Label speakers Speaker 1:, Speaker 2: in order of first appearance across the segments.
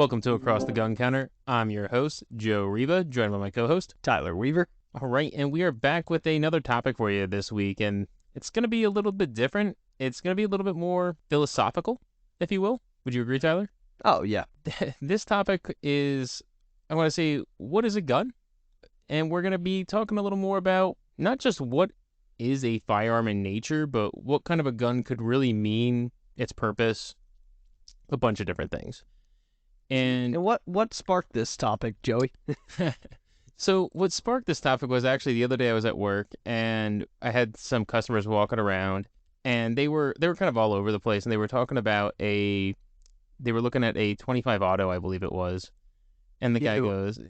Speaker 1: Welcome to Across the Gun Counter. I'm your host, Joe Riva, joined by my co-host,
Speaker 2: Tyler Weaver.
Speaker 1: All right, and we are back with another topic for you this week, and it's going to be a little bit different. It's going to be a little bit more philosophical, if you will. Would you agree, Tyler?
Speaker 2: Oh, yeah.
Speaker 1: This topic is, I want to say, what is a gun? And we're going to be talking a little more about not just what is a firearm in nature, but what kind of a gun could really mean, its purpose, a bunch of different things. And
Speaker 2: what sparked this topic, Joey?
Speaker 1: So what sparked this topic was actually the other day I was at work and I had some customers walking around and they were kind of all over the place, and they were talking about they were looking at a 25 auto, I believe it was. And the guy goes,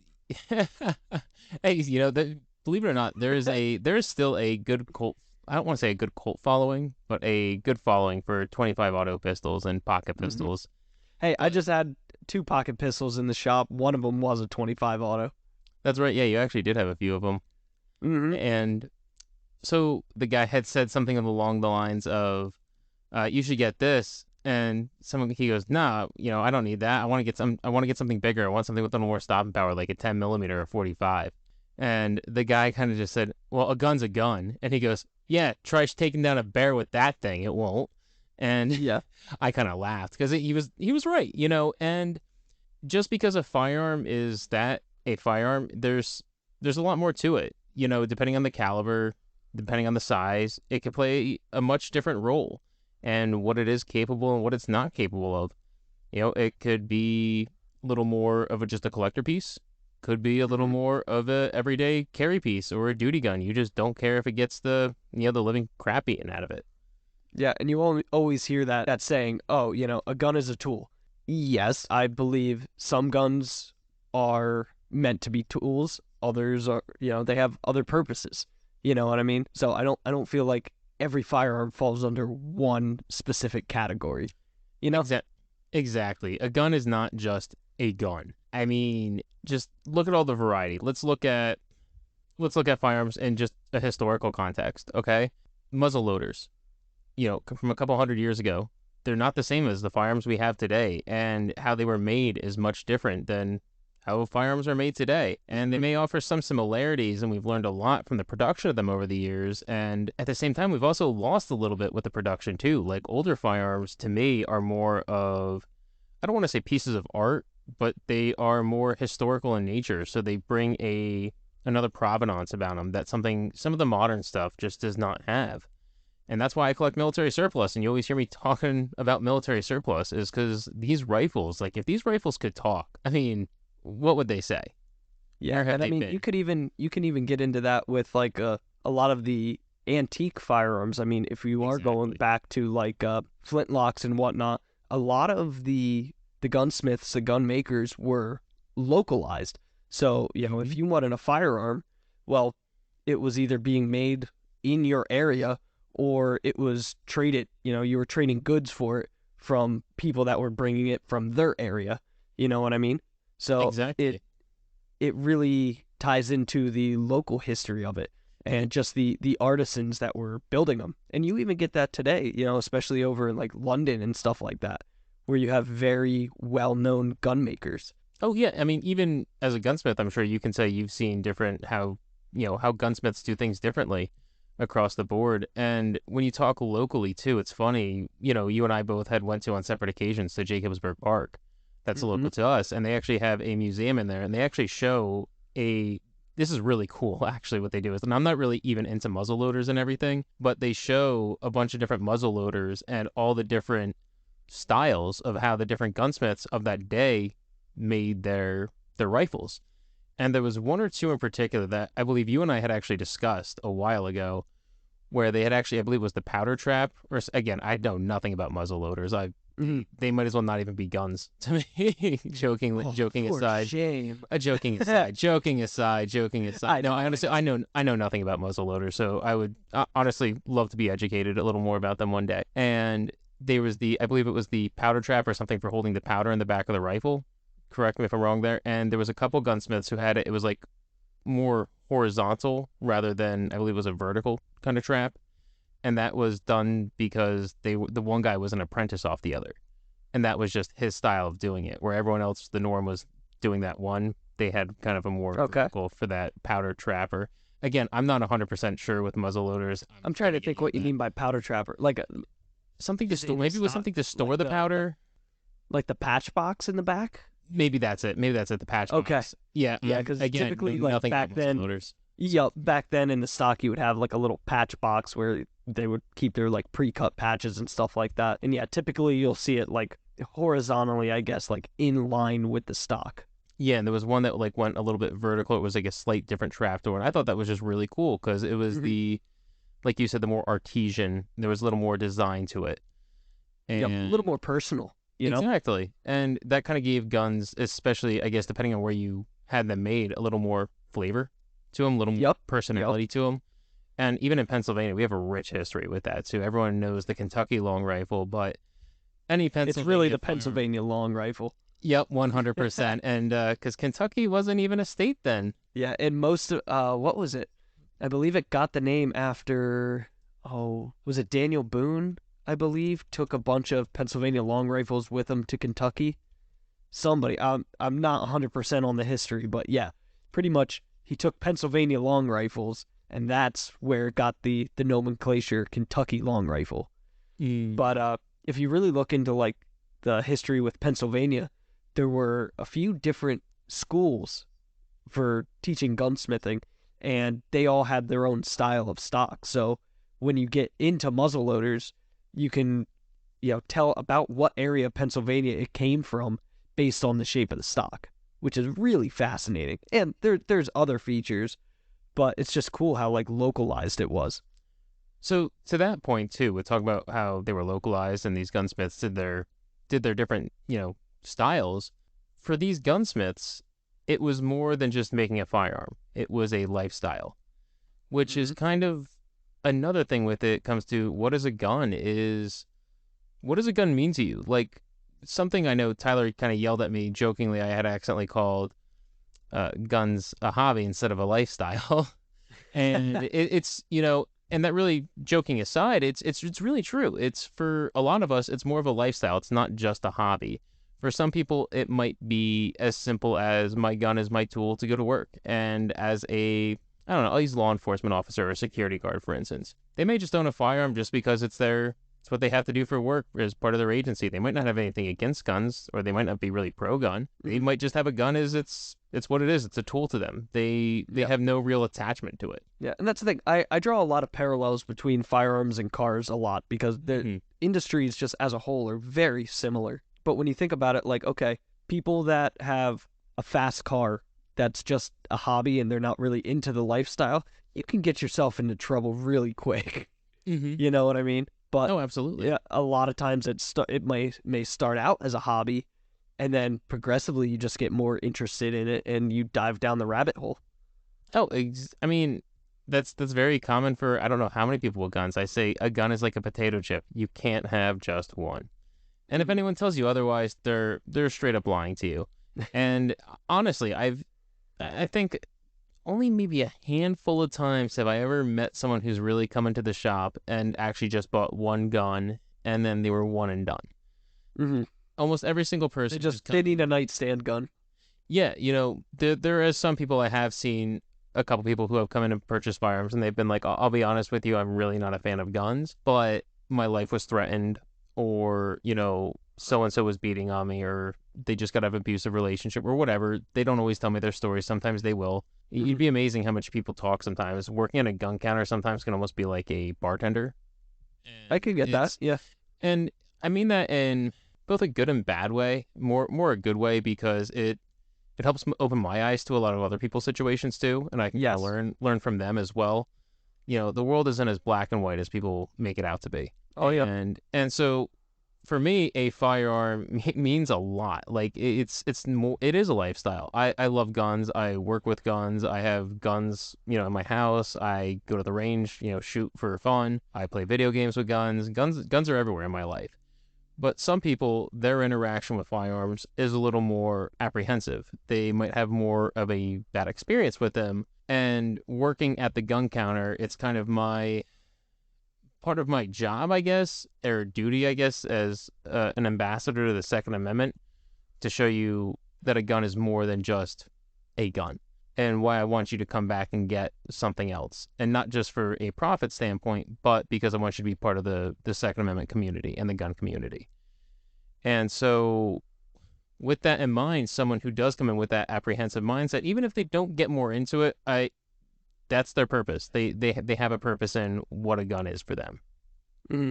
Speaker 1: hey, believe it or not, there is still a good cult, I don't want to say a good cult following, but a good following for 25 auto pistols and pocket pistols.
Speaker 2: Hey, I just had 2 pocket pistols in the shop. One of them was a 25 auto.
Speaker 1: That's right. Yeah, you actually did have a few of them.
Speaker 2: Mm-hmm.
Speaker 1: And so the guy had said something along the lines of, you should get this. And he goes, nah, I don't need that. I want to get something bigger. I want something with a little more stopping power, like a 10 millimeter or 45. And the guy kind of just said, well, a gun's a gun. And he goes, yeah, try taking down a bear with that thing. It won't. And
Speaker 2: yeah,
Speaker 1: I kind of laughed because he was right, and just because a firearm is a firearm, there's a lot more to it, depending on the caliber, depending on the size, it could play a much different role and what it is capable and what it's not capable of. It could be a little more of just a collector piece, could be a little more of a everyday carry piece or a duty gun. You just don't care if it gets the living crap eaten out of it.
Speaker 2: Yeah, and you always hear that saying, oh, a gun is a tool. Yes, I believe some guns are meant to be tools. Others are, they have other purposes. You know what I mean? So I don't feel like every firearm falls under one specific category.
Speaker 1: Exactly. A gun is not just a gun. I mean, just look at all the variety. Let's look at firearms in just a historical context, okay? Muzzle loaders. From a couple hundred years ago, they're not the same as the firearms we have today, and how they were made is much different than how firearms are made today. And they may offer some similarities, and we've learned a lot from the production of them over the years. And at the same time, we've also lost a little bit with the production too. Like older firearms, to me, are more of, I don't want to say pieces of art, but they are more historical in nature. So they bring another provenance about them that some of the modern stuff just does not have. And that's why I collect military surplus. And you always hear me talking about military surplus is because these rifles, like if these rifles could talk, I mean, what would they say?
Speaker 2: Yeah, and I mean, you can even get into that with like a lot of the antique firearms. I mean, if you are going back to like flintlocks and whatnot, a lot of the gunsmiths, the gun makers were localized. So, if you wanted a firearm, well, it was either being made in your area or it was traded, you were trading goods for it from people that were bringing it from their area. You know what I mean? So
Speaker 1: exactly.
Speaker 2: It really ties into the local history of it and just the artisans that were building them. And you even get that today, especially over in like London and stuff like that, where you have very well-known gun makers.
Speaker 1: Oh yeah, I mean, even as a gunsmith, I'm sure you can say you've seen different how gunsmiths do things differently across the board. And when you talk locally too, it's funny, you and I both went to on separate occasions to Jacobsburg Park. That's local to us, and they actually have a museum in there, and they actually show this is really cool, actually, what they do is, and I'm not really even into muzzle loaders and everything, but they show a bunch of different muzzle loaders and all the different styles of how the different gunsmiths of that day made their rifles. And there was one or two in particular that I believe you and I had actually discussed a while ago, where they had actually, I believe it was the powder trap, or again, I know nothing about muzzle loaders. They might as well not even be guns to me. joking aside.
Speaker 2: Shame.
Speaker 1: Joking aside. No, I honestly, I know nothing about muzzle loaders, so I would honestly love to be educated a little more about them one day. And there was I believe it was the powder trap or something for holding the powder in the back of the rifle. Correct me if I'm wrong there. And there was a couple gunsmiths who had it. It was like more horizontal rather than, I believe it was a vertical kind of trap. And that was done because the one guy was an apprentice off the other. and that was just his style of doing it. Where everyone else, the norm was doing that one. They had kind of a more vertical for that powder trapper. Again, I'm not 100% sure with muzzle loaders.
Speaker 2: I'm trying to think what you mean by powder trapper. Like
Speaker 1: something to store. Maybe it was something to store the powder.
Speaker 2: Like the patch box in the back?
Speaker 1: Maybe that's it. Maybe that's it. The patch box.
Speaker 2: Yeah, because typically, like back then, loaders. Yeah, back then in the stock, you would have like a little patch box where they would keep their like pre-cut patches and stuff like that. And yeah, typically you'll see it like horizontally, I guess, like in line with the stock.
Speaker 1: Yeah, and there was one that like went a little bit vertical. It was like a slight different trapdoor, and I thought that was just really cool because it was like you said, the more artesian. There was a little more design to it,
Speaker 2: and a little more personal. You know?
Speaker 1: Exactly, and that kind of gave guns, especially I guess depending on where you had them made, a little more flavor to them, a little more personality to them. And even in Pennsylvania, we have a rich history with that too. Everyone knows the Kentucky long rifle, but any Pennsylvania,
Speaker 2: it's really the Pennsylvania long rifle.
Speaker 1: Yep, 100%. And because Kentucky wasn't even a state then.
Speaker 2: Yeah, and most of what was it? I believe it got the name after was it Daniel Boone? I believe took a bunch of Pennsylvania long rifles with him to Kentucky. Somebody, I'm not 100% on the history, but yeah, pretty much he took Pennsylvania long rifles, and that's where it got the nomenclature Kentucky long rifle. But if you really look into like the history with Pennsylvania, there were a few different schools for teaching gunsmithing, and they all had their own style of stock. So when you get into muzzle loaders, you can, tell about what area of Pennsylvania it came from based on the shape of the stock, which is really fascinating. And there's other features, but it's just cool how like localized it was.
Speaker 1: So to that point too, we're talking about how they were localized and these gunsmiths did their different, styles. For these gunsmiths, it was more than just making a firearm. It was a lifestyle, which is kind of another thing with it comes to what does a gun mean to you? Like something I know Tyler kind of yelled at me jokingly. I had accidentally called guns a hobby instead of a lifestyle. And it's, and that really, joking aside, it's really true. It's for a lot of us, it's more of a lifestyle. It's not just a hobby. For some people, it might be as simple as my gun is my tool to go to work. And as I don't know, I'll use law enforcement officer or security guard, for instance. They may just own a firearm just because it's what they have to do for work as part of their agency. They might not have anything against guns, or they might not be really pro-gun. They might just have a gun as it's what it is. It's a tool to them. They have no real attachment to it.
Speaker 2: Yeah, and that's the thing. I draw a lot of parallels between firearms and cars a lot because the industries just as a whole are very similar. But when you think about it, like, okay, people that have a fast car that's just a hobby and they're not really into the lifestyle, you can get yourself into trouble really quick. You know what I mean? But
Speaker 1: absolutely.
Speaker 2: Yeah, a lot of times it may start out as a hobby, and then progressively you just get more interested in it and you dive down the rabbit hole.
Speaker 1: I mean, that's very common for I don't know how many people with guns. I say a gun is like a potato chip. You can't have just one. And if anyone tells you otherwise, they're straight up lying to you. And honestly, I think only maybe a handful of times have I ever met someone who's really come into the shop and actually just bought one gun and then they were one and done. Almost every single person
Speaker 2: they need a nightstand gun.
Speaker 1: Yeah, there is some people I have seen, a couple people who have come in and purchased firearms and they've been like, I'll be honest with you, I'm really not a fan of guns, but my life was threatened, or so-and-so was beating on me, or they just got out of an abusive relationship or whatever. They don't always tell me their stories. Sometimes they will. You'd be amazing how much people talk sometimes. Working at a gun counter sometimes can almost be like a bartender.
Speaker 2: I could get that, yeah.
Speaker 1: And I mean that in both a good and bad way, more a good way, because it helps open my eyes to a lot of other people's situations too, and I can learn from them as well. The world isn't as black and white as people make it out to be.
Speaker 2: Oh yeah.
Speaker 1: And so for me, a firearm means a lot. Like it is a lifestyle. I love guns. I work with guns. I have guns, in my house. I go to the range, shoot for fun. I play video games with guns. Guns are everywhere in my life. But some people, their interaction with firearms is a little more apprehensive. They might have more of a bad experience with them. And working at the gun counter, it's kind of my part of my job, I guess, or duty, I guess, as an ambassador to the Second Amendment, to show you that a gun is more than just a gun, and why I want you to come back and get something else, and not just for a profit standpoint, but because I want you to be part of the Second Amendment community and the gun community. And so, with that in mind, someone who does come in with that apprehensive mindset, even if they don't get more into it, that's their purpose. They have a purpose in what a gun is for them.
Speaker 2: Mm-hmm.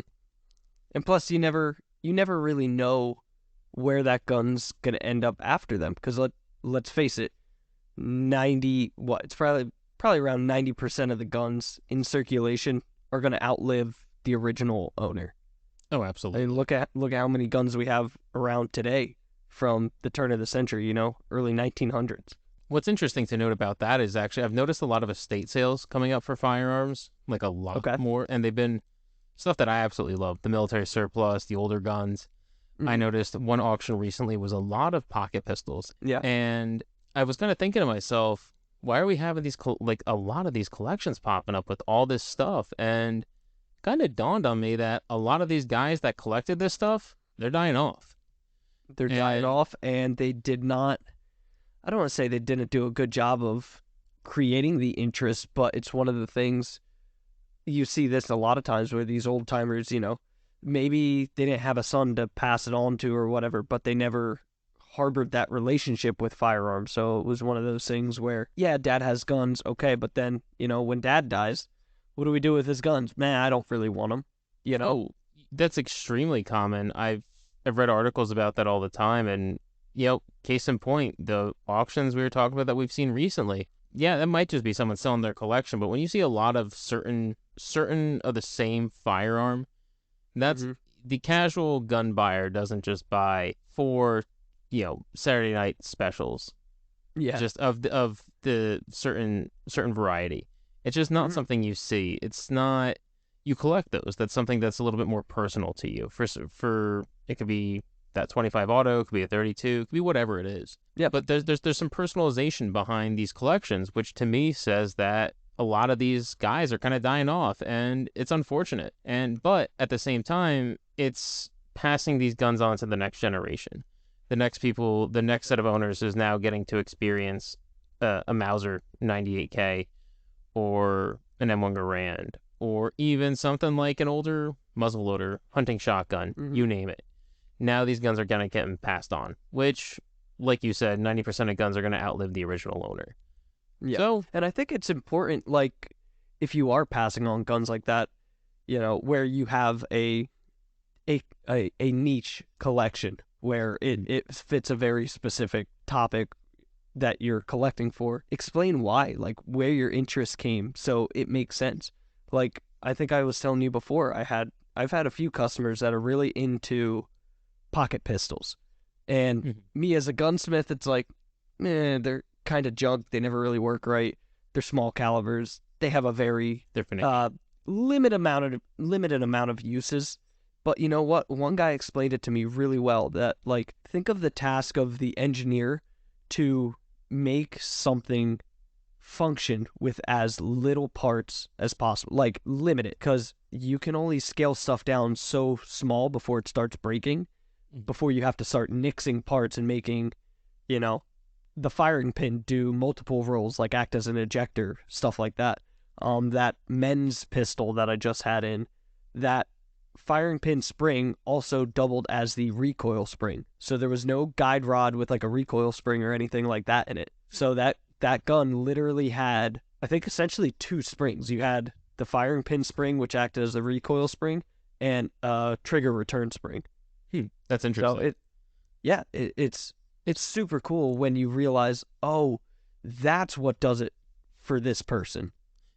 Speaker 2: And plus, you never really know where that gun's gonna end up after them, because let's face it, it's probably around 90% of the guns in circulation are gonna outlive the original owner.
Speaker 1: Oh, absolutely.
Speaker 2: I mean, look at how many guns we have around today from the turn of the century, early 1900s.
Speaker 1: What's interesting to note about that is actually I've noticed a lot of estate sales coming up for firearms, like a lot more, and they've been stuff that I absolutely love. The military surplus, the older guns. Mm-hmm. I noticed one auction recently was a lot of pocket pistols.
Speaker 2: Yeah.
Speaker 1: And I was kind of thinking to myself, why are we having these, a lot of these collections popping up with all this stuff? And kind of dawned on me that a lot of these guys that collected this stuff, they're dying off.
Speaker 2: Dying off, and they did not, I don't want to say they didn't do a good job of creating the interest, but it's one of the things you see this a lot of times where these old timers, maybe they didn't have a son to pass it on to or whatever, but they never harbored that relationship with firearms. So it was one of those things where, yeah, dad has guns, okay, but then, when dad dies, what do we do with his guns? Man, I don't really want them,
Speaker 1: Oh, that's extremely common. I've read articles about that all the time, and case in point, the auctions we were talking about that we've seen recently. Yeah, that might just be someone selling their collection, but when you see a lot of certain of the same firearm, that's the casual gun buyer doesn't just buy for, Saturday night specials.
Speaker 2: Yeah.
Speaker 1: Just of the certain variety. It's just not something you see. It's not, you collect those. That's something that's a little bit more personal to you. For it could be that 25 auto, it could be a 32, it could be whatever it is.
Speaker 2: Yeah.
Speaker 1: But there's some personalization behind these collections, which to me says that a lot of these guys are kind of dying off, and it's unfortunate. But at the same time, it's passing these guns on to the next generation. The next set of owners is now getting to experience a Mauser 98K or an M1 Garand, or even something like an older muzzleloader hunting shotgun, you name it. Now these guns are going to get passed on, which, like you said, 90% of guns are going to outlive the original owner.
Speaker 2: Yeah. So, and I think it's important, like, if you are passing on guns like that, where you have a niche collection where it fits a very specific topic that you're collecting for, explain why, like where your interest came, so it makes sense. Like, I think I was telling you before, I've had a few customers that are really into pocket pistols, and me as a gunsmith, it's like, they're kind of junk. They never really work right. They're small calibers. They have a very limited amount of uses. But you know what? One guy explained it to me really well, that, like, think of the task of the engineer to make something function with as little parts as possible. Like, limit it, because you can only scale stuff down so small before it starts breaking, before you have to start nixing parts and making, the firing pin do multiple roles, like act as an ejector, stuff like that. That men's pistol that I just had in, that firing pin spring also doubled as the recoil spring. So there was no guide rod with like a recoil spring or anything like that in it. So that gun literally had, I think, essentially two springs. You had the firing pin spring, which acted as the recoil spring, and a trigger return spring.
Speaker 1: That's interesting.
Speaker 2: So it's super cool when you realize, oh, that's what does it for this person.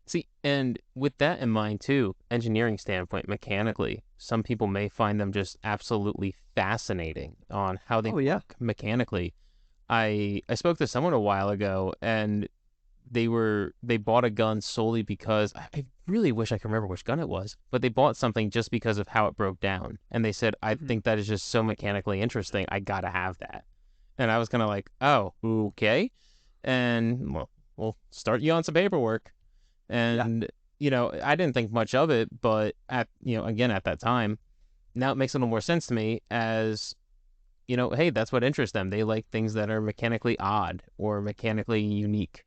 Speaker 1: See, and with that in mind too, engineering standpoint, mechanically, some people may find them just absolutely fascinating on how they work mechanically. I spoke to someone a while ago, and they bought a gun solely because, I really wish I could remember which gun it was, but they bought something just because of how it broke down. And they said, I think that is just so mechanically interesting. I gotta have that. And I was kind of like, oh, okay. And well, we'll start you on some paperwork. And I didn't think much of it, but again, at that time, now it makes a little more sense to me as, hey, that's what interests them. They like things that are mechanically odd or mechanically unique.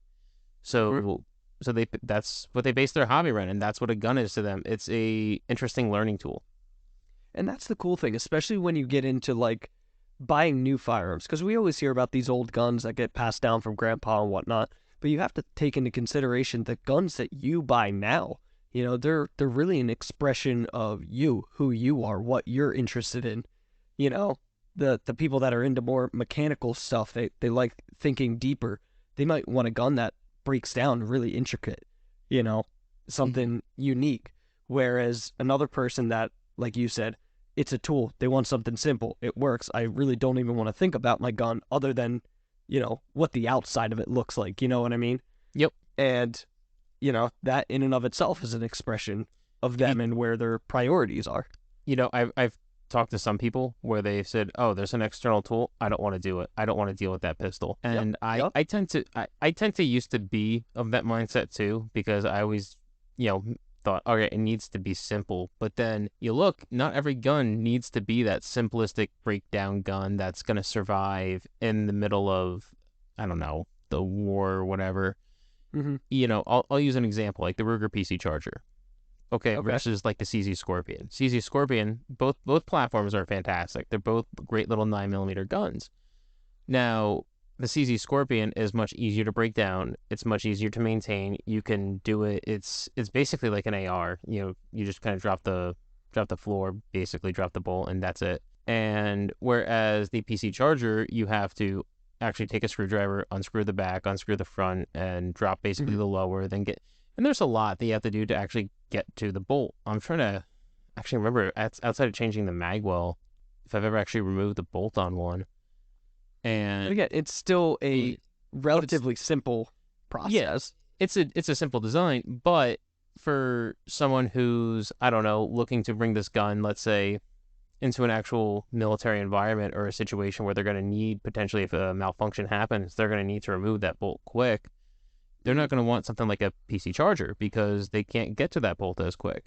Speaker 2: Mhm.
Speaker 1: So that's what they base their hobby around, and that's what a gun is to them. It's a interesting learning tool.
Speaker 2: And that's the cool thing, especially when you get into like buying new firearms, because we always hear about these old guns that get passed down from grandpa and whatnot. But you have to take into consideration the guns that you buy now. They're really an expression of you, who you are, what you're interested in. You know, the people that are into more mechanical stuff, they like thinking deeper. They might want a gun that breaks down really intricate, you know,
Speaker 1: Mhm.
Speaker 2: something unique. Whereas another person that, like you said, it's a tool. They want something simple. It works. I really don't even want to think about my gun other than, what the outside of it looks like. You know what I mean?
Speaker 1: Yep.
Speaker 2: And, that in and of itself is an expression of
Speaker 1: You,
Speaker 2: them and where their priorities are.
Speaker 1: I've talked to some people where they said, "Oh, there's an external tool. I don't want to do it. I don't want to deal with that pistol."
Speaker 2: Yep.
Speaker 1: And
Speaker 2: Yep.
Speaker 1: I tend to used to be of that mindset too because I always, you know, thought, okay, it needs to be simple. But then you look, not every gun needs to be that simplistic breakdown gun that's gonna survive in the middle of, I don't know, the war or whatever.
Speaker 2: Mm-hmm.
Speaker 1: I'll use an example like the Ruger PC Charger. Okay,
Speaker 2: Okay.
Speaker 1: versus like the CZ Scorpion. CZ Scorpion, both platforms are fantastic. They're both great little 9 millimeter guns. Now, the CZ Scorpion is much easier to break down. It's much easier to maintain. You can do it. It's basically like an AR. You just kind of drop the floor, basically drop the bolt, and that's it. And whereas the PC Charger, you have to actually take a screwdriver, unscrew the back, unscrew the front, and drop basically
Speaker 2: Mm-hmm.
Speaker 1: the lower, then get. And there's a lot that you have to do to actually get to the bolt. I'm trying to actually remember outside of changing the magwell, if I've ever actually removed the bolt on one.
Speaker 2: But
Speaker 1: And
Speaker 2: again, it's still a
Speaker 1: but it's
Speaker 2: relatively simple
Speaker 1: yeah,
Speaker 2: process.
Speaker 1: it's a simple design, but for someone who's, I don't know, looking to bring this gun, let's say, into an actual military environment or a situation where they're going to need potentially, if a malfunction happens, they're going to need to remove that bolt quick. They're
Speaker 2: Mm-hmm.
Speaker 1: not going to want something like a PC Charger because they can't get to that bolt as quick.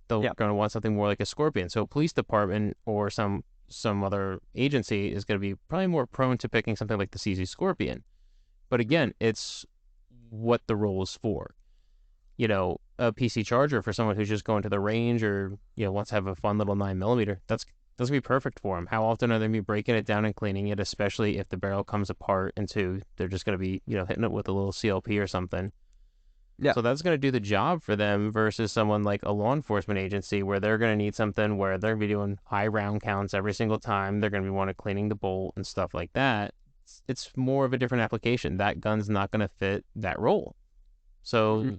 Speaker 1: They're
Speaker 2: Yeah.
Speaker 1: going to want something more like a Scorpion. So a police department or some other agency is going to be probably more prone to picking something like the CZ Scorpion. But
Speaker 2: Mm-hmm.
Speaker 1: again, it's what the role is for. A PC Charger for someone who's just going to the range or wants to have a fun little 9 millimeter. That's gonna be perfect for them. How often are they gonna be breaking it down and cleaning it, especially if the barrel comes apart and two, they're just gonna be hitting it with a little CLP or something.
Speaker 2: Yeah.
Speaker 1: So that's gonna do the job for them versus someone like a law enforcement agency where they're gonna need something where they're gonna be doing high round counts every single time. They're gonna be wanting cleaning the bolt and stuff like that. It's more of a different application. That gun's not gonna fit that role.
Speaker 2: Mm-hmm.
Speaker 1: So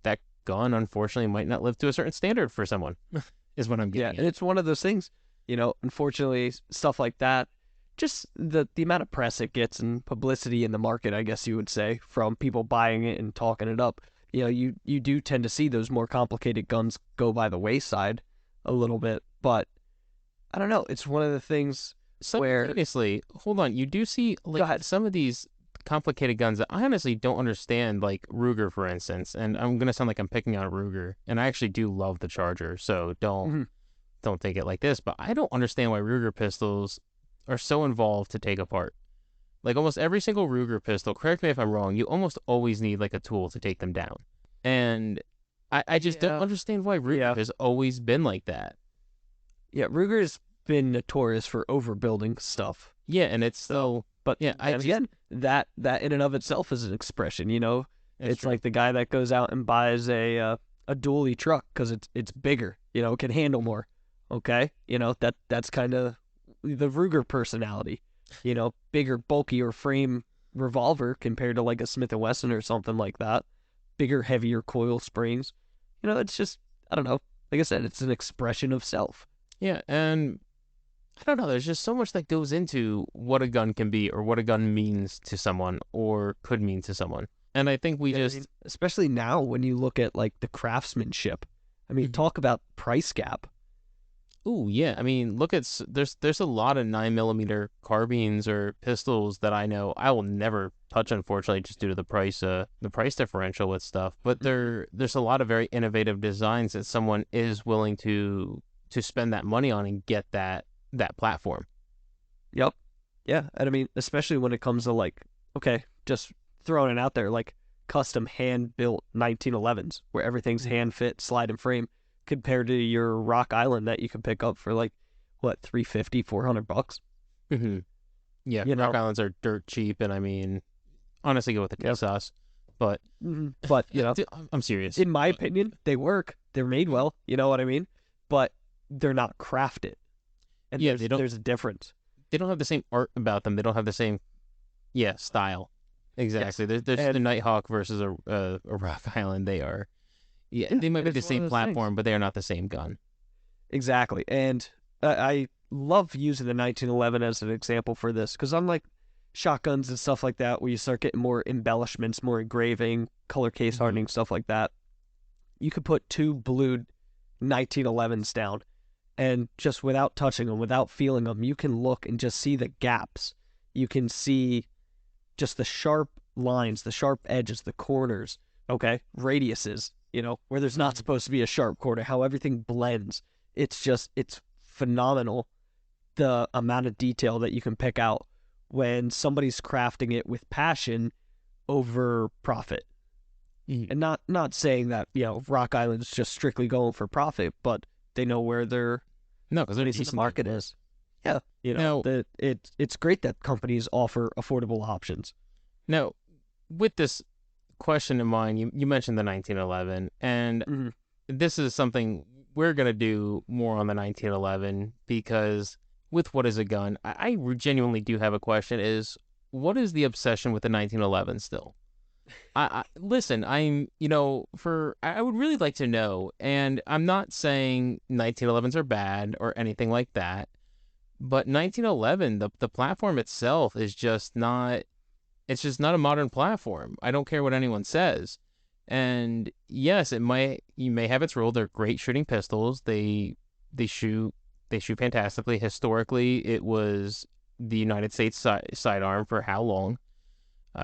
Speaker 1: that gun unfortunately might not live to a certain standard for someone is what I'm
Speaker 2: Yeah,
Speaker 1: getting
Speaker 2: and
Speaker 1: at.
Speaker 2: it's one of those things, unfortunately, stuff like that, just the amount of press it gets and publicity in the market, I guess you would say, from people buying it and talking it up. You do tend to see those more complicated guns go by the wayside a little bit, but I don't know. It's one of the things where
Speaker 1: Simultaneously, hold on, you do see
Speaker 2: go
Speaker 1: like
Speaker 2: ahead.
Speaker 1: some of these complicated guns that I honestly don't understand, like Ruger for instance, and I'm gonna sound like I'm picking on Ruger, and I actually do love the Charger, so
Speaker 2: Hmm.
Speaker 1: don't take it like this, but I don't understand why Ruger pistols are so involved to take apart. Like almost every single Ruger pistol, correct me if I'm wrong, you almost always need like a tool to take them down. And I just don't
Speaker 2: Yeah,
Speaker 1: understand why Ruger
Speaker 2: yeah,
Speaker 1: has always been like that.
Speaker 2: yeah. Ruger's been notorious for overbuilding stuff.
Speaker 1: Yeah, and it's
Speaker 2: So,
Speaker 1: still,
Speaker 2: but
Speaker 1: yeah, I
Speaker 2: then
Speaker 1: just,
Speaker 2: again, that in and of itself is an expression.
Speaker 1: it's
Speaker 2: It's
Speaker 1: true.
Speaker 2: like the guy that goes out and buys a dually truck because it's bigger. Can handle more. Okay, that's kind of the Ruger personality. Bigger, bulkier frame revolver compared to like a Smith and Wesson or something like that. Bigger, heavier coil springs. It's just I don't know. Like I said, it's an expression of self.
Speaker 1: Yeah, and I don't know, there's just so much that goes into what a gun can be or what a gun means to someone or could mean to someone. And I think we
Speaker 2: Yeah, I mean,
Speaker 1: just,
Speaker 2: especially now when you look at like the craftsmanship. I mean,
Speaker 1: Mhm.
Speaker 2: talk about price gap.
Speaker 1: Ooh, yeah. I mean, look at there's a lot of 9mm carbines or pistols that I know I will never touch, unfortunately, just due to the price differential with stuff. But there's a lot of very innovative designs that someone is willing to spend that money on and get that platform.
Speaker 2: Yep. Yeah. And I mean, especially when it comes to like, okay, just throwing it out there, like custom hand built 1911s where everything's
Speaker 1: Mhm.
Speaker 2: hand fit, slide and frame, compared to your Rock Island that you can pick up for like, what, 350, $400?
Speaker 1: Mhm. Yeah,
Speaker 2: You
Speaker 1: Rock
Speaker 2: know?
Speaker 1: Islands are dirt cheap, and I mean, honestly, go with the
Speaker 2: Yep.
Speaker 1: sauce. But
Speaker 2: But, you know,
Speaker 1: I'm serious.
Speaker 2: in my
Speaker 1: But
Speaker 2: opinion, they work. They're made well. You know what I mean? But they're not crafted. And
Speaker 1: yeah,
Speaker 2: there's a difference.
Speaker 1: they don't have the same art about them. They don't have the same style.
Speaker 2: Yes.
Speaker 1: Exactly. There's the
Speaker 2: And
Speaker 1: Nighthawk versus a Rock Island. They are
Speaker 2: yeah,
Speaker 1: they might be the
Speaker 2: it's one of
Speaker 1: same
Speaker 2: those things.
Speaker 1: platform, but they are not the same gun.
Speaker 2: Exactly. And I love using the 1911 as an example for this because unlike shotguns and stuff like that, where you start getting more embellishments, more engraving, color case
Speaker 1: Hmm.
Speaker 2: hardening, stuff like that, you could put two blued 1911s down and just without touching them, without feeling them, you can look and just see the gaps. You can see just the sharp lines, the sharp edges, the corners, okay, radiuses, where there's not supposed to be a sharp corner, how everything blends. It's phenomenal the amount of detail that you can pick out when somebody's crafting it with passion over profit.
Speaker 1: Hmm.
Speaker 2: And not saying that, Rock Island's just strictly going for profit, but they know where their
Speaker 1: No, because they're
Speaker 2: place in the
Speaker 1: decently
Speaker 2: market
Speaker 1: priced.
Speaker 2: is. Yeah,
Speaker 1: Now,
Speaker 2: that it's great that companies offer affordable options.
Speaker 1: now, with this question in mind, you mentioned the 1911, and
Speaker 2: Mm-hmm.
Speaker 1: this is something we're gonna do more on the 1911 because with what is a gun, I genuinely do have a question: is what is the obsession with the 1911 still? Listen, I would really like to know, and I'm not saying 1911s are bad or anything like that, but 1911, the platform itself is just not. It's just not a modern platform. I don't care what anyone says. And yes, you may have its role. They're great shooting pistols. They shoot they shoot fantastically. Historically, it was the United States sidearm for how long?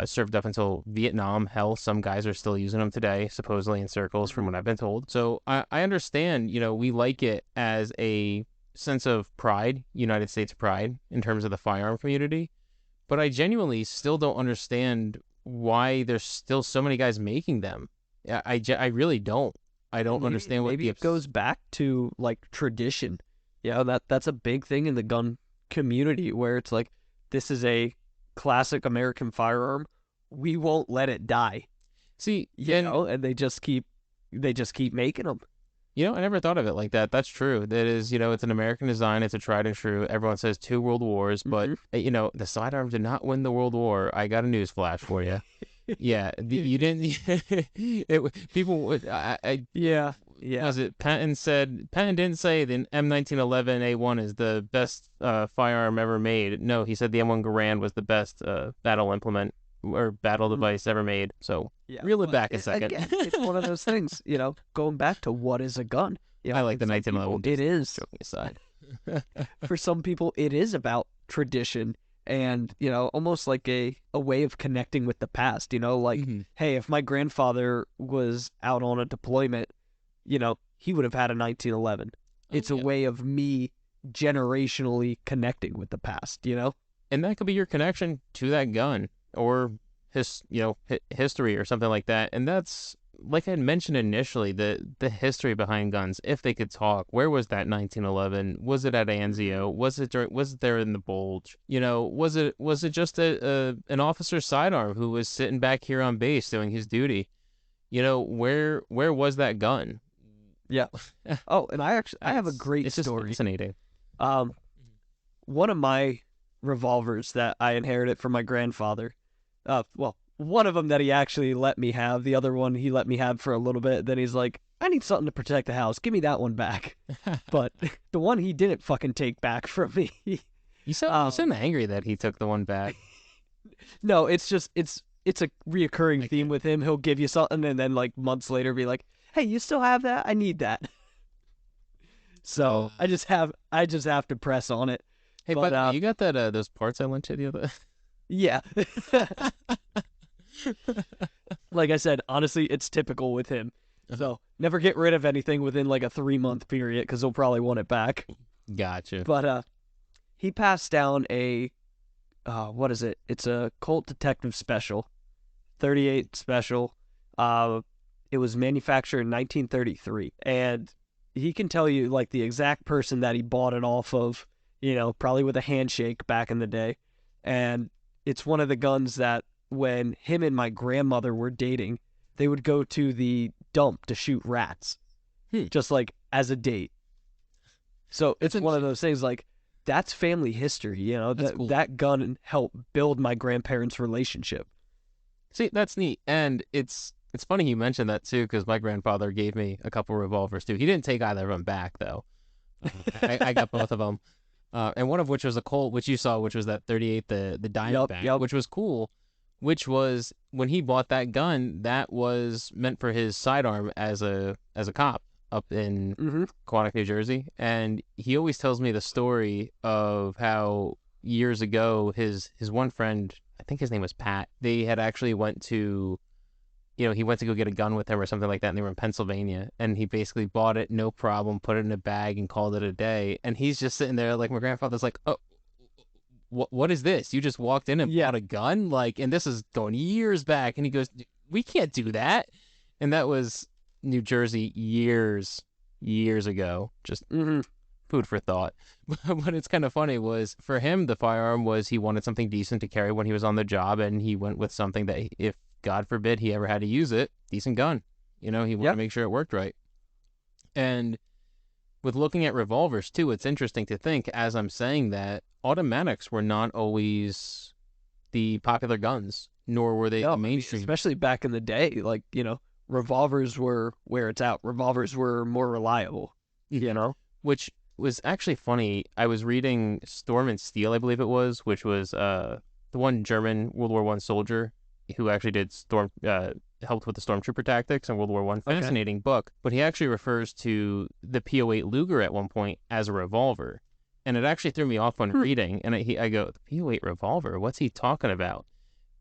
Speaker 1: Served up until Vietnam. Hell, some guys are still using them today, supposedly in circles, from
Speaker 2: Mm-hmm.
Speaker 1: what I've been told. So I understand, we like it as a sense of pride, United States pride, in terms of the firearm community. But I genuinely still don't understand why there's still so many guys making them. I really don't. I don't
Speaker 2: Maybe
Speaker 1: understand what
Speaker 2: maybe it goes back to like tradition. That's a big thing in the gun community where it's like this is a classic American firearm. We won't let it die.
Speaker 1: see. And
Speaker 2: And they just keep making them.
Speaker 1: I never thought of it like that. That's true. That is, it's an American design. It's a tried and true. Everyone says two world wars, but
Speaker 2: Mm-hmm.
Speaker 1: the sidearm did not win the World War. I got a news flash for you. Yeah, you didn't. People would.
Speaker 2: Yeah, yeah.
Speaker 1: Was it Patton didn't say the M1911A1 is the best firearm ever made. No, he said the M1 Garand was the best battle implement or battle
Speaker 2: Mm-hmm.
Speaker 1: device ever made. So
Speaker 2: Yeah,
Speaker 1: reel it
Speaker 2: but
Speaker 1: back a second.
Speaker 2: again, it's one of those things, going back to what is a gun.
Speaker 1: I like
Speaker 2: For
Speaker 1: the
Speaker 2: some people,
Speaker 1: 1911.
Speaker 2: it
Speaker 1: Just
Speaker 2: is.
Speaker 1: joking aside.
Speaker 2: For some people, it is about tradition and, almost like a way of connecting with the past. Like,
Speaker 1: Hmm.
Speaker 2: hey, if my grandfather was out on a deployment, he would have had a 1911.
Speaker 1: Oh
Speaker 2: It's a
Speaker 1: yeah,
Speaker 2: way of me generationally connecting with the past.
Speaker 1: and that could be your connection to that gun or history or something like that. And that's like I mentioned initially, the history behind guns. If they could talk, where was that 1911? Was it at
Speaker 2: Mm-hmm.
Speaker 1: Anzio? Was it there in the Bulge? Was it just an officer's sidearm who was sitting back here on base doing his duty? Where was that gun?
Speaker 2: Yeah. Oh, and I have a great
Speaker 1: It's just
Speaker 2: story.
Speaker 1: fascinating.
Speaker 2: Um, One of my revolvers that I inherited from my grandfather. Well, one of them that he actually let me have. The other one he let me have for a little bit. Then he's like, "I need something to protect the house. Give me that one back." But the one he didn't fucking take back from me.
Speaker 1: You
Speaker 2: um,
Speaker 1: sound angry that he took the one back.
Speaker 2: no, it's just it's a reoccurring
Speaker 1: I
Speaker 2: theme
Speaker 1: get it.
Speaker 2: with him. He'll give you something, and then like months later, be like, "Hey, you still have that? I need that." So I just have to press on it.
Speaker 1: Hey,
Speaker 2: But
Speaker 1: but you got that those parts I lent you the other.
Speaker 2: yeah. Like I said, honestly, it's typical with him. So never get rid of anything within like a 3-month period because he'll probably want it back.
Speaker 1: Gotcha.
Speaker 2: But he passed down a what is it? It's a Colt Detective Special, 38 Special. It was manufactured in 1933, and he can tell you like the exact person that he bought it off of. Probably with a handshake back in the day, and it's one of the guns that when him and my grandmother were dating, they would go to the dump to shoot rats, just like as a date. So it's one of those things like that's family history,
Speaker 1: Cool.
Speaker 2: That gun helped build my grandparents' relationship.
Speaker 1: See, that's neat, and it's funny you mentioned that too, because my grandfather gave me a couple revolvers too. He didn't take either of them back though. I got both of them, and one of which was a Colt, which you saw, which was that 38, the Diamondback,
Speaker 2: Yep.
Speaker 1: which was cool. Which was when he bought that gun, that was meant for his sidearm as a cop up in Quantico, New Jersey, and he always tells me the story of how years ago his one friend, I think his name was Pat, they had actually went to he went to go get a gun with him or something like that, and they were in Pennsylvania, and he basically bought it, no problem, put it in a bag, and called it a day. And he's just sitting there, like my grandfather's like, "Oh, what is this? You just walked in and bought a gun, like, and this is going years back." And he goes, "We can't do that," and that was New Jersey years ago. Just food for thought. But it's kind of funny was for him, the firearm was he wanted something decent to carry when he was on the job, and he went with something that if God forbid he ever had to use it, decent gun. He wanted to make sure it worked right. And with looking at revolvers too, it's interesting to think as I'm saying that automatics were not always the popular guns, nor were they the mainstream.
Speaker 2: Especially back in the day, like, revolvers were where it's at. Revolvers were more reliable,
Speaker 1: Which was actually funny. I was reading Storm and Steel, I believe it was, which was the one German World War I soldier who actually did helped with the stormtrooper tactics in World War I. Fascinating book, but he actually refers to the P08 Luger at one point as a revolver, and it actually threw me off when reading. And I go, the P08 revolver? What's he talking about?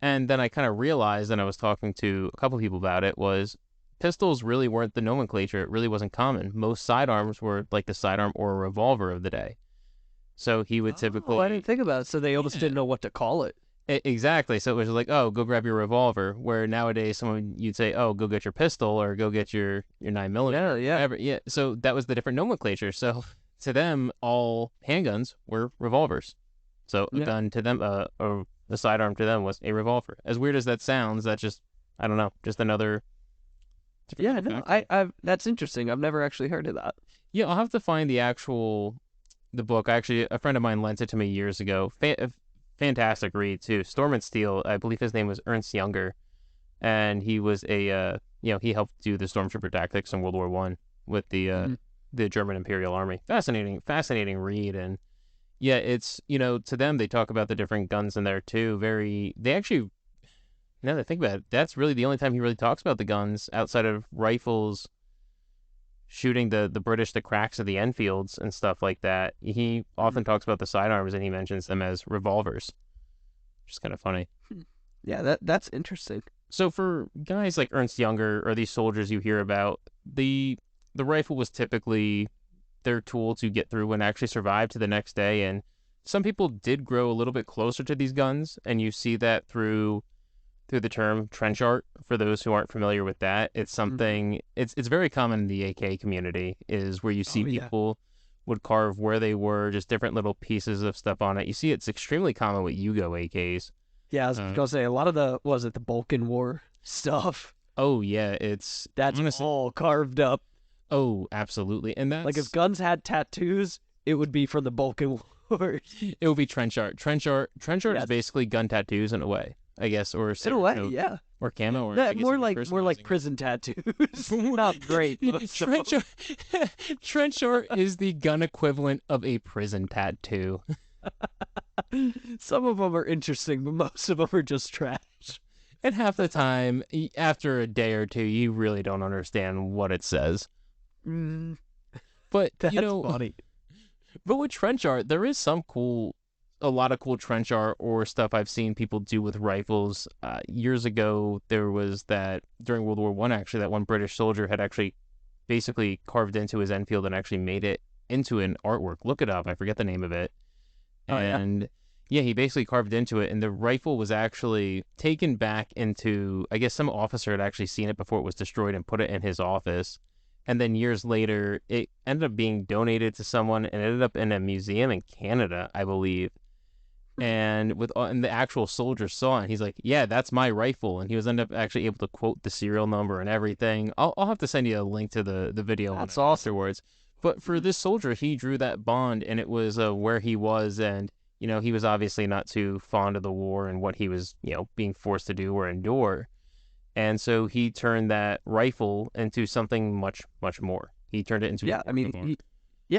Speaker 1: And then I kind of realized, and I was talking to a couple people about it, was pistols really weren't the nomenclature. It really wasn't common. Most sidearms were like the sidearm or a revolver of the day. So he would typically.
Speaker 2: Oh, I didn't think about it. So they almost didn't know what to call it.
Speaker 1: Exactly. So it was like, oh, go grab your revolver. Where nowadays, you'd say, oh, go get your pistol or go get your 9mm.
Speaker 2: Yeah.
Speaker 1: Whatever. Yeah. So that was the different nomenclature. So to them, all handguns were revolvers. So a gun to them, a sidearm to them was a revolver. As weird as that sounds, that's just, I don't know, just another.
Speaker 2: Yeah, no, I've that's interesting. I've never actually heard of that.
Speaker 1: Yeah, I'll have to find the book. Actually, a friend of mine lent it to me years ago. Fantastic read too. Storm and Steel. I believe his name was Ernst Younger, and he was he helped do the stormtrooper tactics in World War I with the German Imperial Army. Fascinating read. And yeah, it's to them they talk about the different guns in there too. They actually, now that I think about it, that's really the only time he really talks about the guns outside of rifles, shooting the British, the cracks of the Enfields and stuff like that. He often talks about the sidearms and he mentions them as revolvers, which is kind of funny.
Speaker 2: Yeah, that's interesting.
Speaker 1: So for guys like Ernst Younger or these soldiers you hear about, the rifle was typically their tool to get through and actually survive to the next day. And some people did grow a little bit closer to these guns, and you see that through the term trench art. For those who aren't familiar with that, it's something it's very common in the AK community, is where you see people would carve where they were, just different little pieces of stuff on it. You see it's extremely common with Yugo AKs.
Speaker 2: Yeah, I was gonna say a lot of the Balkan War stuff.
Speaker 1: Oh yeah,
Speaker 2: that's honestly all carved up.
Speaker 1: Oh, absolutely. And that's
Speaker 2: like if guns had tattoos, it would be from the Balkan Wars.
Speaker 1: It would be trench art. Trench art is basically gun tattoos in a way, I guess, or
Speaker 2: in a way, yeah,
Speaker 1: or camo, or
Speaker 2: more like prison tattoos. Not great.
Speaker 1: Trench art is the gun equivalent of a prison tattoo.
Speaker 2: Some of them are interesting, but most of them are just trash.
Speaker 1: And half the time, after a day or two, you really don't understand what it says. But
Speaker 2: That's funny.
Speaker 1: but with trench art, there is a lot of cool trench art or stuff I've seen people do with rifles. Years ago, there was that during World War One. Actually, that one British soldier had actually basically carved into his Enfield and actually made it into an artwork. Look it up. I forget the name of it.
Speaker 2: Oh yeah.
Speaker 1: And yeah, he basically carved into it, and the rifle was actually taken back into, I guess some officer had actually seen it before it was destroyed and put it in his office. And then years later, it ended up being donated to someone and ended up in a museum in Canada, I believe. And the actual soldier saw it, and he's like, "Yeah, that's my rifle." And he was ended up actually able to quote the serial number and everything. I'll have to send you a link to the video on
Speaker 2: That's
Speaker 1: it
Speaker 2: awesome.
Speaker 1: afterwards. But for this soldier, he drew that bond, and it was where he was, and he was obviously not too fond of the war and what he was being forced to do or endure, and so he turned that rifle into something much much more. He turned it into a
Speaker 2: Yeah, I
Speaker 1: work
Speaker 2: mean,
Speaker 1: of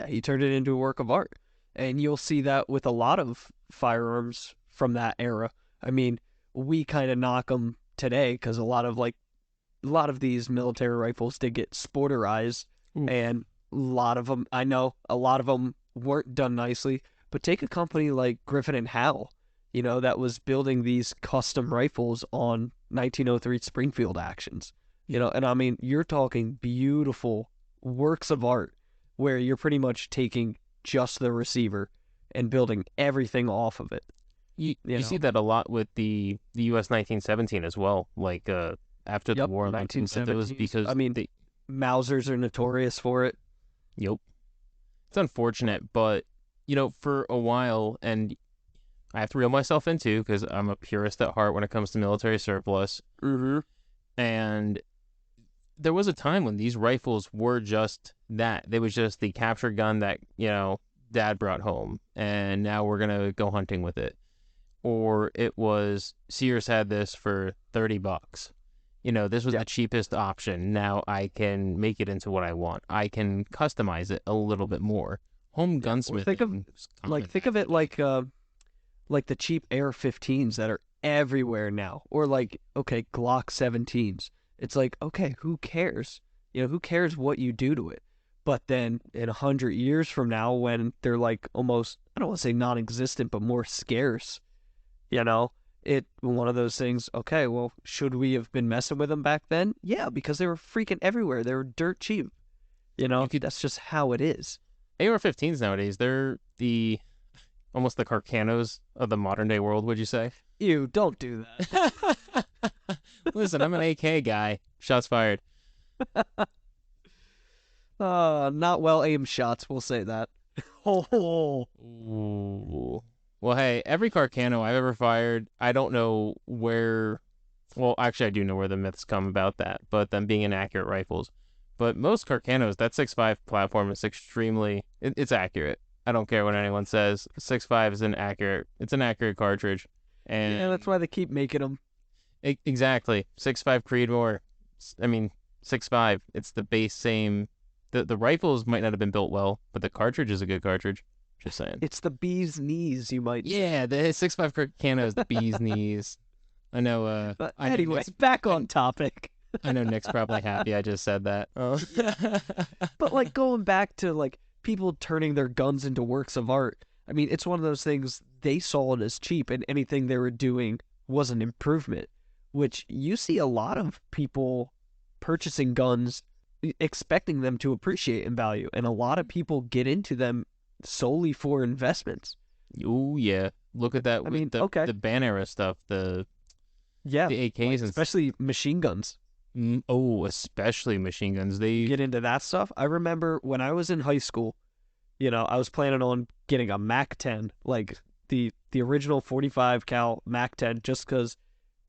Speaker 1: art.
Speaker 2: he turned it into a work of art, and you'll see that with a lot of firearms from that era. I mean, we kind of knock them today because a lot of these military rifles did get sporterized,
Speaker 1: Oof.
Speaker 2: and a lot of them, I know, a lot of them weren't done nicely. But take a company like Griffin and Howell, that was building these custom rifles on 1903 Springfield actions, and I mean, you're talking beautiful works of art where you're pretty much taking just the receiver and building everything off of it.
Speaker 1: You see that a lot with the US 1917 as well. Like after the
Speaker 2: Yep,
Speaker 1: war, a lot of people did those
Speaker 2: 1970s. I
Speaker 1: because
Speaker 2: mean,
Speaker 1: they.
Speaker 2: Mausers are notorious for it.
Speaker 1: Yep. It's unfortunate, but for a while, and I have to reel myself into because I'm a purist at heart when it comes to military surplus.
Speaker 2: Mm-hmm.
Speaker 1: And there was a time when these rifles were just that. They was just the capture gun that dad brought home, and now we're gonna go hunting with it. Or it was Sears had this for $30. This was
Speaker 2: Yeah,
Speaker 1: the cheapest option. Now I can make it into what I want. I can customize it a little bit more. Home
Speaker 2: yeah. Or
Speaker 1: gunsmithing is common
Speaker 2: think
Speaker 1: back
Speaker 2: of
Speaker 1: in
Speaker 2: it
Speaker 1: the day.
Speaker 2: like the cheap AR-15s that are everywhere now, or like okay, Glock 17s. It's like okay, who cares? Who cares what you do to it? But then in 100 years from now, when they're like almost, I don't want to say non-existent, but more scarce, you know, it one of those things. Okay, well, should we have been messing with them back then? Yeah, because they were freaking everywhere. They were dirt cheap.
Speaker 1: You could
Speaker 2: That's just how it is.
Speaker 1: AR-15s nowadays. They're the almost the Carcanos of the modern day world. Would you say?
Speaker 2: Ew, don't do
Speaker 1: Listen, I'm an AK guy. Shots fired.
Speaker 2: that. Not well aimed shots. We'll say that. Oh,
Speaker 1: Ooh. Well, hey, every Carcano I've ever fired, I don't know where. Well, actually, I do know where the myths come about that, but them being inaccurate rifles. But most Carcanos, that 6.5 platform is it's accurate. I don't care what anyone says. 6.5 is it's an accurate cartridge.
Speaker 2: yeah, that's
Speaker 1: And
Speaker 2: why they keep making them.
Speaker 1: exactly, 6.5 Creedmoor. I mean, 6.5. It's the base same. The rifles might not have been built well, but the cartridge is a good cartridge. Just saying.
Speaker 2: It's the bee's knees, you might say.
Speaker 1: Yeah, the 6.5 Cano is the bee's knees. I know.
Speaker 2: But
Speaker 1: I know
Speaker 2: anyway,
Speaker 1: Nick's.
Speaker 2: back on topic.
Speaker 1: I know Nick's probably happy I just said that. Oh.
Speaker 2: Yeah. But like going back to like people turning their guns into works of art. I mean, it's one of those things they saw it as cheap and anything they were doing was an improvement, which you see a lot of people purchasing guns expecting them to appreciate in value, and a lot of people get into them solely for investments.
Speaker 1: Oh yeah. Look at that
Speaker 2: I
Speaker 1: with
Speaker 2: mean,
Speaker 1: the
Speaker 2: okay,
Speaker 1: the ban era stuff. The
Speaker 2: yeah,
Speaker 1: the
Speaker 2: like
Speaker 1: AKs and
Speaker 2: especially machine guns.
Speaker 1: especially machine guns. They
Speaker 2: Get into that stuff. I remember when I was in high school, I was planning on getting a Mac 10, like the original 45 cal Mac 10, just because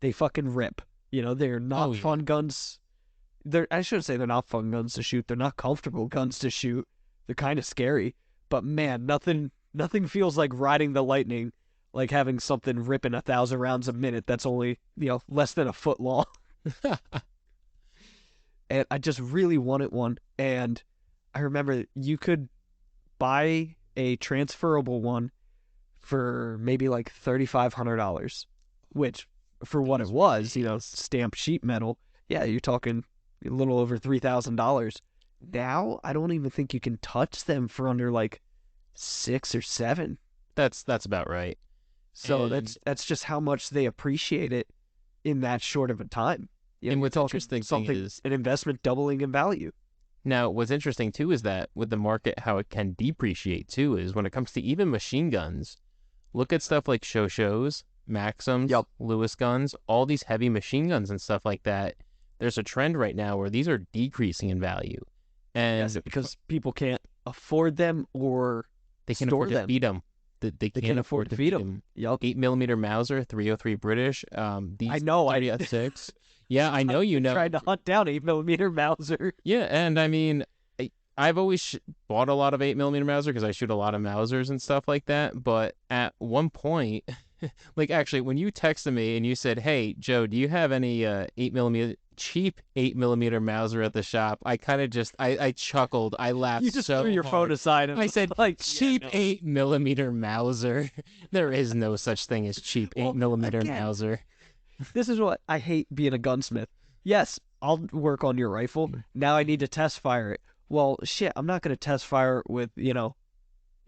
Speaker 2: they fucking rip. They're
Speaker 1: oh
Speaker 2: not
Speaker 1: yeah.
Speaker 2: fun guns. I shouldn't say they're not fun guns to shoot. They're not comfortable guns to shoot. They're kind of scary. But man, nothing feels like riding the lightning, like having something ripping 1,000 rounds a minute that's only less than a foot long. And I just really wanted one. And I remember you could buy a transferable one for maybe like $3,500, which for what it
Speaker 1: Those were
Speaker 2: was,
Speaker 1: days.
Speaker 2: stamped sheet metal. Yeah, you're talking a little over $3,000. now I don't even think you can touch them for under like 6 or 7.
Speaker 1: That's about right.
Speaker 2: So
Speaker 1: And
Speaker 2: that's just how much they appreciate it in that short of a time. You're
Speaker 1: what's
Speaker 2: talking
Speaker 1: interesting thing
Speaker 2: something,
Speaker 1: is
Speaker 2: an investment doubling in value.
Speaker 1: now what's interesting too is that with the market, how it can depreciate too is when it comes to even machine guns. Look at stuff like shows, Maxims,
Speaker 2: Yep.
Speaker 1: Lewis guns, all these heavy machine guns and stuff like that. There's a trend right now where these are decreasing in value,
Speaker 2: Yes,
Speaker 1: and
Speaker 2: because people can't afford them or
Speaker 1: they can afford
Speaker 2: store
Speaker 1: to
Speaker 2: them.
Speaker 1: feed them. They
Speaker 2: They
Speaker 1: can't
Speaker 2: can't afford
Speaker 1: afford
Speaker 2: to
Speaker 1: to
Speaker 2: feed
Speaker 1: feed
Speaker 2: them.
Speaker 1: them.
Speaker 2: Yep.
Speaker 1: 8 millimeter Mauser, 303 British.
Speaker 2: I
Speaker 1: These
Speaker 2: know. I
Speaker 1: 306. Yeah, I know you know.
Speaker 2: tried to hunt down 8 millimeter Mauser.
Speaker 1: Yeah, and I mean, I've always bought a lot of 8 millimeter Mauser because I shoot a lot of Mausers and stuff like that. But at one point, like actually, when you texted me and you said, "Hey Joe, do you have any 8 millimeter cheap 8 millimeter Mauser at the shop?" I kind of just I chuckled. I laughed
Speaker 2: You just threw
Speaker 1: so
Speaker 2: your phone
Speaker 1: hard.
Speaker 2: aside and
Speaker 1: I
Speaker 2: was
Speaker 1: said,
Speaker 2: like, yeah,
Speaker 1: "Cheap
Speaker 2: no.
Speaker 1: 8 millimeter Mauser." There is no such thing as cheap eight
Speaker 2: Well,
Speaker 1: millimeter
Speaker 2: again,
Speaker 1: Mauser.
Speaker 2: this is what I hate being a gunsmith. Yes, I'll work on your rifle. Now I need to test fire it. Well, shit, I'm not going to test fire with,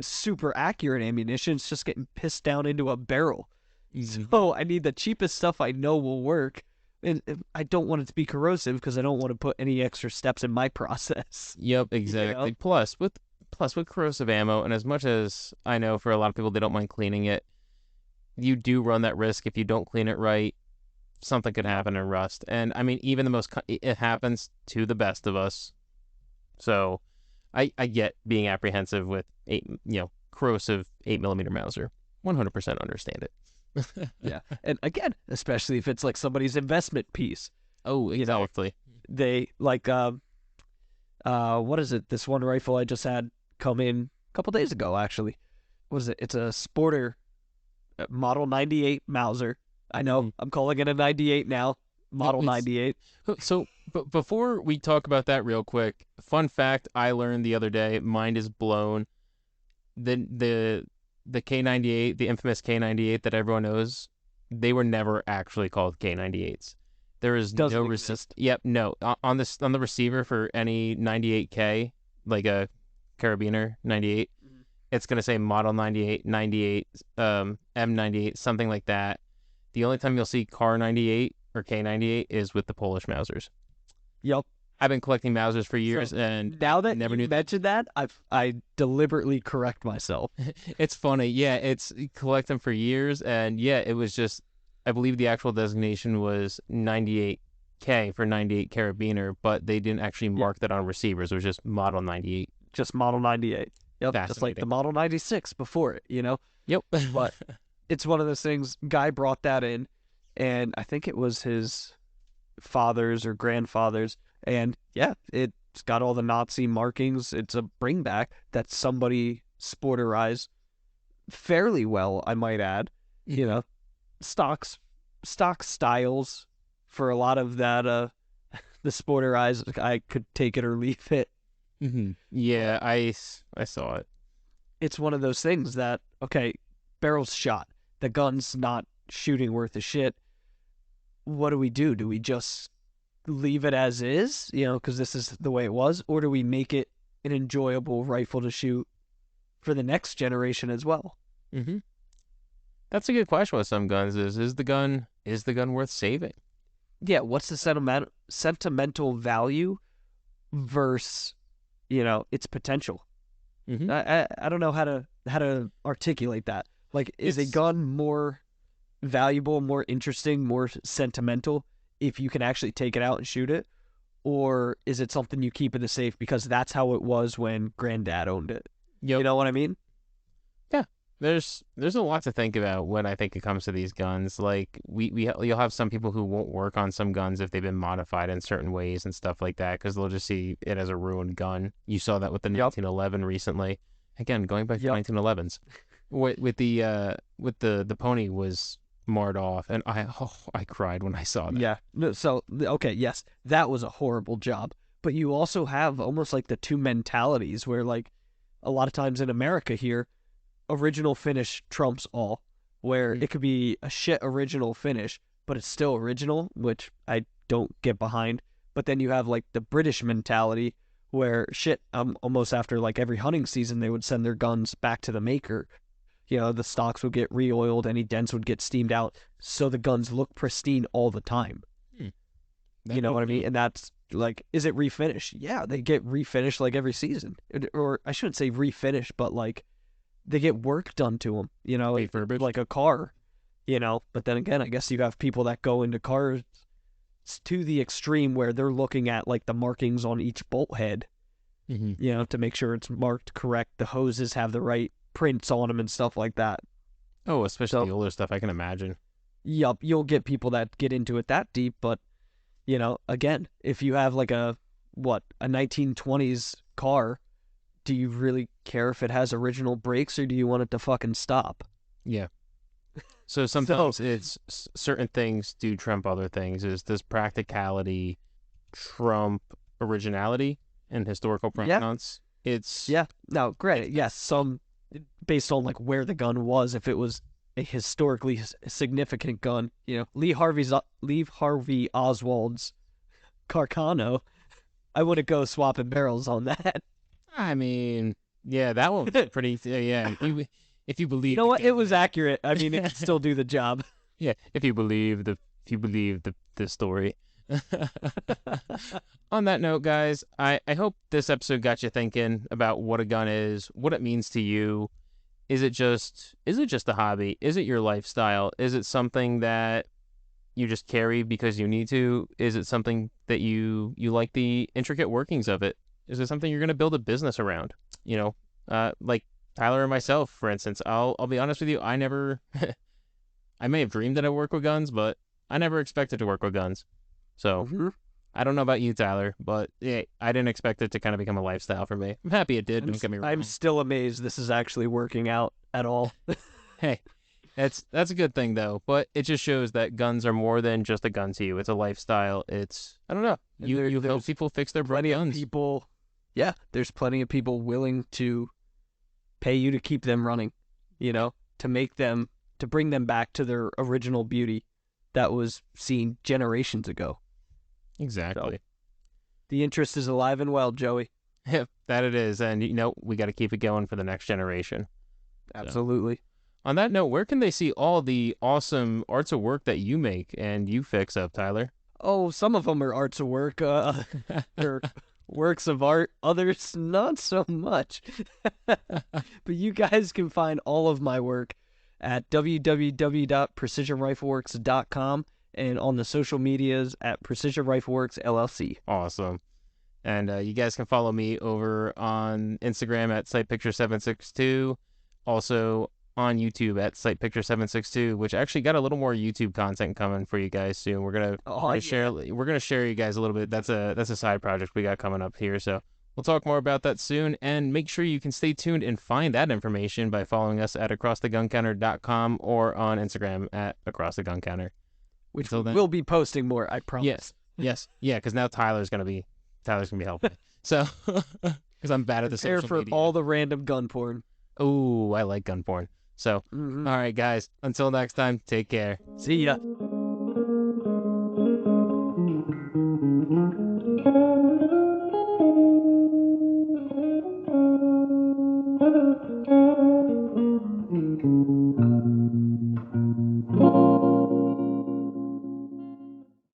Speaker 2: super accurate ammunition. It's just getting pissed down into a barrel.
Speaker 1: Mm-hmm.
Speaker 2: So I need the cheapest stuff I know will work. And I don't want it to be corrosive because I don't want to put any extra steps in my process.
Speaker 1: Yep,
Speaker 2: You know?
Speaker 1: exactly. Plus with corrosive ammo, and as much as I know for a lot of people they don't mind cleaning it, you do run that risk if you don't clean it right. Something could
Speaker 2: Yep.
Speaker 1: happen and rust. And I mean, even the most it happens to the best of us. So I get being apprehensive with corrosive 8 millimeter Mauser. 100% understand it.
Speaker 2: Yeah. And again, especially if it's like somebody's investment piece,
Speaker 1: Oh,
Speaker 2: you know,
Speaker 1: exactly.
Speaker 2: they like what is it? This one rifle I just had come in a couple days ago, actually. What is it? It's a Sporter Model 98 Mauser. I know
Speaker 1: Mm-hmm.
Speaker 2: I'm calling it a 98 now.
Speaker 1: No,
Speaker 2: Model
Speaker 1: it's
Speaker 2: 98.
Speaker 1: so. But before we talk about that, real quick, fun fact I learned the other day. Mind is blown. The K98, the infamous K98 that everyone knows, they were never actually called K98s. There is no
Speaker 2: Doesn't exist.
Speaker 1: Yep, no. On the receiver for any 98K, like a carabiner 98, it's gonna say model 98, 98, M98, something like that. The only time you'll see car 98 or K98 is with the Polish Mausers.
Speaker 2: Yep.
Speaker 1: I've been collecting Mausers for
Speaker 2: So
Speaker 1: years and
Speaker 2: now that
Speaker 1: never
Speaker 2: you
Speaker 1: knew that.
Speaker 2: mentioned that, I deliberately correct myself.
Speaker 1: It's funny. Yeah, it's collect them for years, and yeah, it was just I believe the actual designation was 98K for 98 carabiner, but they didn't actually
Speaker 2: Yeah,
Speaker 1: mark that on receivers. It was just model 98.
Speaker 2: just Model 98. Yep, just like the
Speaker 1: Fascinating.
Speaker 2: Model 96 before it.
Speaker 1: Yep.
Speaker 2: But it's one of those things. Guy brought that in, and I think it was his father's or grandfather's, and yeah, it's got all the Nazi markings. It's a bringback that somebody sporterized fairly well, I might add. You know, stocks, stock styles for a lot of that. The sporterized, I could take it or leave it.
Speaker 1: Mm-hmm.
Speaker 2: But
Speaker 1: Yeah, I saw it.
Speaker 2: it's one of those things that okay, barrel's shot, the gun's not shooting worth a shit. What do we do? Do we just leave it as is, because this is the way it was, or do we make it an enjoyable rifle to shoot for the next generation as well?
Speaker 1: Mm-hmm. That's a good question with some guns. Is the gun worth saving?
Speaker 2: Yeah, what's the sentimental value versus its potential?
Speaker 1: Mm-hmm.
Speaker 2: I don't know how to articulate that. Like, is a
Speaker 1: It's
Speaker 2: gun more valuable, more interesting, more sentimental if you can actually take it out and shoot it? Or is it something you keep in the safe because that's how it was when granddad owned it? You
Speaker 1: Yep.
Speaker 2: know what I mean?
Speaker 1: Yeah, there's a lot to think about when I think it comes to these guns. Like you'll have some people who won't work on some guns if they've been modified in certain ways and stuff like that because they'll just see it as a ruined gun. You saw that with the
Speaker 2: Yep.
Speaker 1: 1911 recently. Again, going back to
Speaker 2: Yep.
Speaker 1: 1911s, with the pony was marred off, and I cried when I saw that.
Speaker 2: Yeah. No, so okay, yes, that was a horrible job. But you also have almost like the two mentalities where like a lot of times in America here, original finish trumps all. Where
Speaker 1: Mm.
Speaker 2: it could be a shit original finish, but it's still original, which I don't get behind. But then you have like the British mentality where shit, almost after like every hunting season, they would send their guns back to the maker. The stocks would get re-oiled, any dents would get steamed out, so the guns look pristine all the time.
Speaker 1: Hmm.
Speaker 2: You know what I mean? And that's like, is it refinished? Yeah, they get refinished like every season. Or I shouldn't say refinished, but like they get work done to them, like a car, But then again, I guess you have people that go into cars to the extreme where they're looking at like the markings on each bolt head, to make sure it's marked correct. The hoses have the right prints on them and stuff like that.
Speaker 1: Oh, especially the older stuff, I can imagine.
Speaker 2: Yup, you'll get people that get into it that deep, but again, if you have like a 1920s car, do you really care if it has original brakes or do you want it to fucking stop?
Speaker 1: Yeah. So sometimes it's certain things do trump other things. Does practicality trump originality and historical provenance?
Speaker 2: No, granted, yes, some based on like where the gun was, if it was a historically significant gun, Lee Harvey Oswald's Carcano, I wouldn't go swapping barrels on that.
Speaker 1: I mean, yeah, that one's pretty. Yeah, if you believe,
Speaker 2: it was accurate. I mean, it can still do the job.
Speaker 1: Yeah, if you believe the story. On that note, guys, I hope this episode got you thinking about what a gun is, what it means to you. Is it just a hobby? Is it your lifestyle? Is it something that you just carry because you need to? Is it something that you like the intricate workings of it? Is it something you're going to build a business around? Like Tyler and myself, for instance. I'll be honest with you. I never, I may have dreamed that I work with guns, but I never expected to work with guns. So I don't know about you, Tyler, but yeah, I didn't expect it to kind of become a lifestyle for me. I'm happy it did. Don't get me wrong.
Speaker 2: I'm still amazed this is actually working out at all.
Speaker 1: Hey, that's a good thing though. But it just shows that guns are more than just a gun to you. It's a lifestyle. I don't know. You help people fix their guns.
Speaker 2: There's plenty of people willing to pay you to keep them running. To bring them back to their original beauty that was seen generations ago.
Speaker 1: Exactly.
Speaker 2: So, the interest is alive and well, Joey.
Speaker 1: Yeah, that it is. And, we got to keep it going for the next generation.
Speaker 2: Absolutely. So,
Speaker 1: on that note, where can they see all the awesome arts of work that you make and you fix up, Tyler?
Speaker 2: Oh, some of them are arts of work. They're works of art. Others, not so much. But you guys can find all of my work at www.precisionrifleworks.com. And on the social medias at Precision Rifle Works LLC.
Speaker 1: Awesome. And you guys can follow me over on Instagram at SightPicture762. Also on YouTube at SightPicture762, which actually got a little more YouTube content coming for you guys soon. We're gonna share you guys a little bit. That's a side project we got coming up here. So we'll talk more about that soon. And make sure you can stay tuned and find that information by following us at AcrossTheGunCounter.com or on Instagram at AcrossTheGunCounter.
Speaker 2: Which we'll be posting more, I promise.
Speaker 1: Yes. Yeah, because now Tyler's gonna be helping. So, because I'm bad at the social
Speaker 2: media. For all the random gun porn.
Speaker 1: Oh, I like gun porn. So, all right, guys. Until next time, take care.
Speaker 2: See ya.